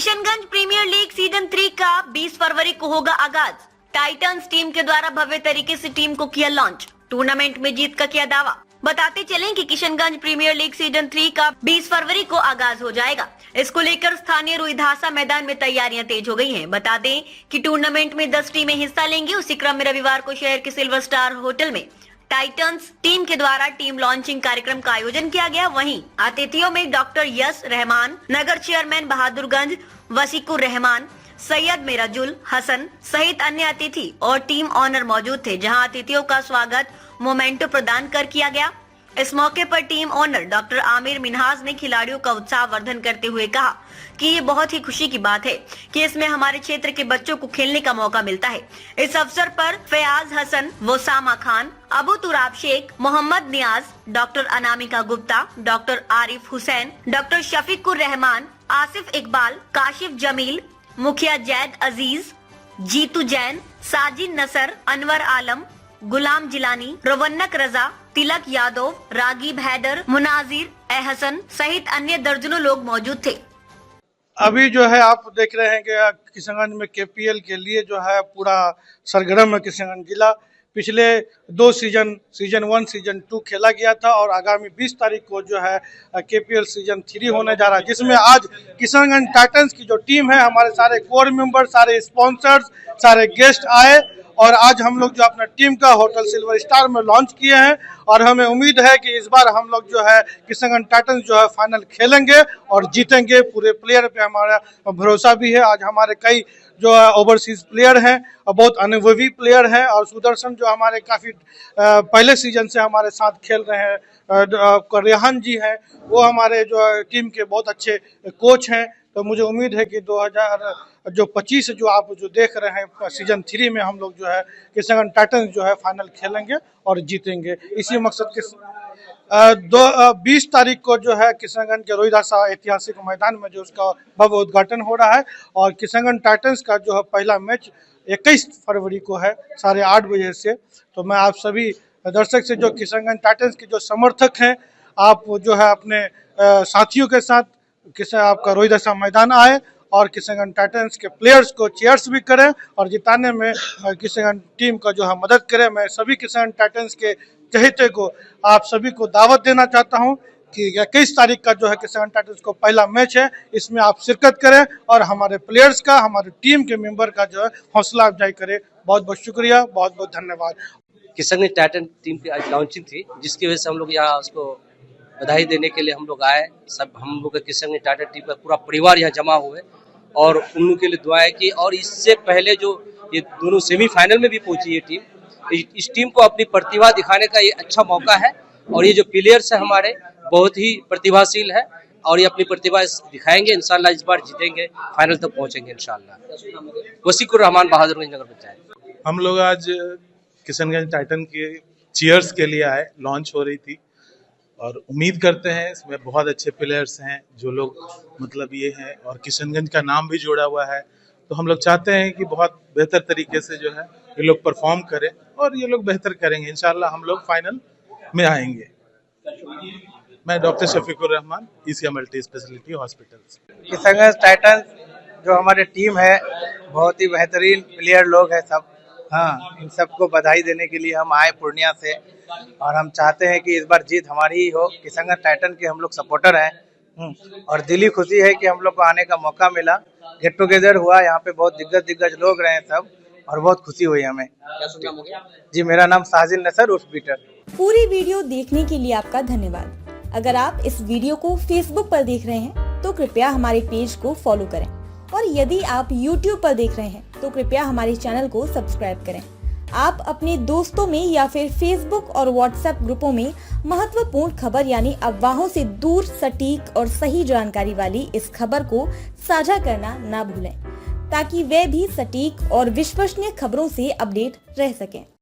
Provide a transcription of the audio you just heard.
Kishanganj premiere league season 3 का 20 फरवरी को होगा आगाज। टाइटंस टीम के द्वारा भव्य तरीके से टीम को किया लॉन्च। टूर्नामेंट में जीत का किया दावा। बताते चलें कि किशनगंज प्रीमियर लीग सीजन 3 का 20 फरवरी को आगाज हो जाएगा। इसको लेकर स्थानीय रुईधासा मैदान में तैयारियां तेज हो गई हैं। बता दें कि टूर्नामेंट में 10 टीमें हिस्सा लेंगी। उसी क्रम में रविवार को शहर के सिल्वर स्टार होटल में टाइटंस टीम के द्वारा टीम लॉन्चिंग कार्यक्रम का आयोजन किया गया। वहीं अतिथियों में डॉक्टर यस रहमान, नगर चेयरमैन बहादुरगंज वसीकुर रहमान, सैयद मिराजुल हसन सहित अन्य अतिथि और टीम ऑनर मौजूद थे, जहां अतिथियों का स्वागत मोमेंटो प्रदान कर किया गया। इस मौके पर team owner doctor Aamir Minhaj ने खिलाड़ियों का उत्साह वर्धन करते हुए कहा कि ये बहुत ही खुशी की बात है कि इसमें हमारे क्षेत्र के बच्चों को खेलने का मौका मिलता है। इस अवसर पर फयाज हसन, वोसामा Khan, Abu Turab Sheikh, Mohammad Niyaz, doctor Anamika Gupta, doctor Arif Hussain, doctor Shafiqur Rahman, Asif Iqbal, Kashif Jameel, मुखिया जैद अजीज, जीतू जैन, साजिद नसर, अनवर आलम, गुलाम जिलानी, रवन्नक रजा, तिलक यादव, रागीब हैदर, मुनाजिर एहसन सहित अन्य दर्जनों लोग मौजूद थे। अभी जो है आप देख रहे हैं कि किशनगंज में केपीएल के लिए जो है पूरा सरगर्म है किशनगंज जिला। पिछले 2 सीजन 1 सीजन 2 खेला गया था और आगामी 20 तारीख को जो है केपीएल सीजन 3 होने जा रहा है, जिसमें आज किशनगंज टाइटंस की जो टीम है, हमारे सारे कोर मेंबर, सारे स्पॉन्सर्स, सारे गेस्ट आए और आज हम लोग जो अपना टीम का होटल सिल्वर स्टार में लॉन्च किए हैं और हमें उम्मीद है कि इस बार हम लोग जो है किशनगंज टाइटंस जो है फाइनल खेलेंगे और जीतेंगे। पूरे प्लेयर पे हमारा भरोसा भी है। आज हमारे कई जो है ओवरसीज प्लेयर हैं और बहुत अनुभवी प्लेयर हैं और सुदर्शन जो हमारे काफ़ी पहले सीजन से हमारे साथ खेल रहे हैं, रेहान जी हैं, वो हमारे जो टीम के बहुत अच्छे कोच हैं। तो मुझे उम्मीद है कि 2025 जो आप जो देख रहे हैं सीजन 3 में हम लोग जो है किशनगंज टाइटंस जो है फाइनल खेलेंगे और जीतेंगे। इसी मकसद के 20 तारीख को जो है किशनगंज के रुईधासा ऐतिहासिक मैदान में जो उसका भव्य उद्घाटन हो रहा है और किशनगंज टाइटंस का जो है पहला मैच 21 फरवरी को है 8:30 बजे से। तो मैं आप सभी दर्शक से जो किशनगंज टाइटंस के जो समर्थक हैं, आप जो है अपने साथियों के साथ आपका रुईधासा मैदान आए और किशनगंज टाइटंस के प्लेयर्स को चीयर्स भी करें और जिताने में किशनगंज टीम का जो है मदद करें। मैं सभी किशनगंज टाइटंस के चहेते को आप सभी को दावत देना चाहता हूं कि 21 तारीख का जो है किशनगंज टाइटंस को पहला मैच है, इसमें आप शिरकत करें और हमारे प्लेयर्स का, हमारे टीम के मेंबर का जो है हौसला अफजाई करें। बहुत बहुत शुक्रिया, बहुत बहुत धन्यवाद। किशनगंज टाइटन टीम की आज लॉन्चिंग थी, जिसकी वजह से हम लोग यहाँ उसको बधाई देने के लिए हम लोग आए। सब हम लोग किशनगंज टाइटन टीम का पूरा परिवार यहाँ जमा हुए और उन लोगों के लिए दुआएं की। और इससे पहले जो ये दोनों सेमीफाइनल में भी पहुंची ये टीम, इस टीम को अपनी प्रतिभा दिखाने का ये अच्छा मौका है और ये जो प्लेयर्स है हमारे बहुत ही प्रतिभाशील है और ये अपनी प्रतिभा दिखाएंगे। इंशाल्लाह इस बार जीतेंगे, फाइनल तक पहुंचेंगे इंशाल्लाह। वसीकुर रहमान, बहादुरगंज नगर पंचायत। हम लोग आज किशनगंज टाइटन के चीयर्स के लिए आए, लॉन्च हो रही थी और उम्मीद करते हैं इसमें बहुत अच्छे प्लेयर्स हैं जो लोग मतलब ये हैं और किशनगंज का नाम भी जोड़ा हुआ है। तो हम लोग चाहते हैं कि बहुत बेहतर तरीके से जो है ये लोग परफॉर्म करें और ये लोग बेहतर करेंगे। इंशाल्लाह हम लोग फाइनल में आएंगे। मैं doctor Shafiqur Rahman, ECA multi speciality hospital. Kishanganj Titans जो हमारी टीम है, बहुत ही बेहतरीन प्लेयर लोग हैं सब। हाँ, इन सबको बधाई देने के लिए हम आए पूर्णिया से और हम चाहते हैं कि इस बार जीत हमारी ही हो। किशनगंज टाइटन के हम लोग सपोर्टर हैं और दिली खुशी है कि हम लोग को आने का मौका मिला। गेट टुगेदर हुआ, यहाँ पे बहुत दिग्गज लोग रहे सब और बहुत खुशी हुई हमें। जी, मेरा नाम साजिद नसर उर्फ पीटर। पूरी वीडियो देखने के लिए आपका धन्यवाद। अगर आप इस वीडियो को फेसबुक पर देख रहे हैं तो कृपया हमारे पेज को फॉलो करें और यदि आप यूट्यूब पर देख रहे हैं तो कृपया हमारे चैनल को सब्सक्राइब करें। आप अपने दोस्तों में या फिर फेसबुक और व्हाट्सएप ग्रुपों में महत्वपूर्ण खबर यानी अफवाहों से दूर सटीक और सही जानकारी वाली इस खबर को साझा करना ना भूलें, ताकि वे भी सटीक और विश्वसनीय खबरों से अपडेट रह सकें।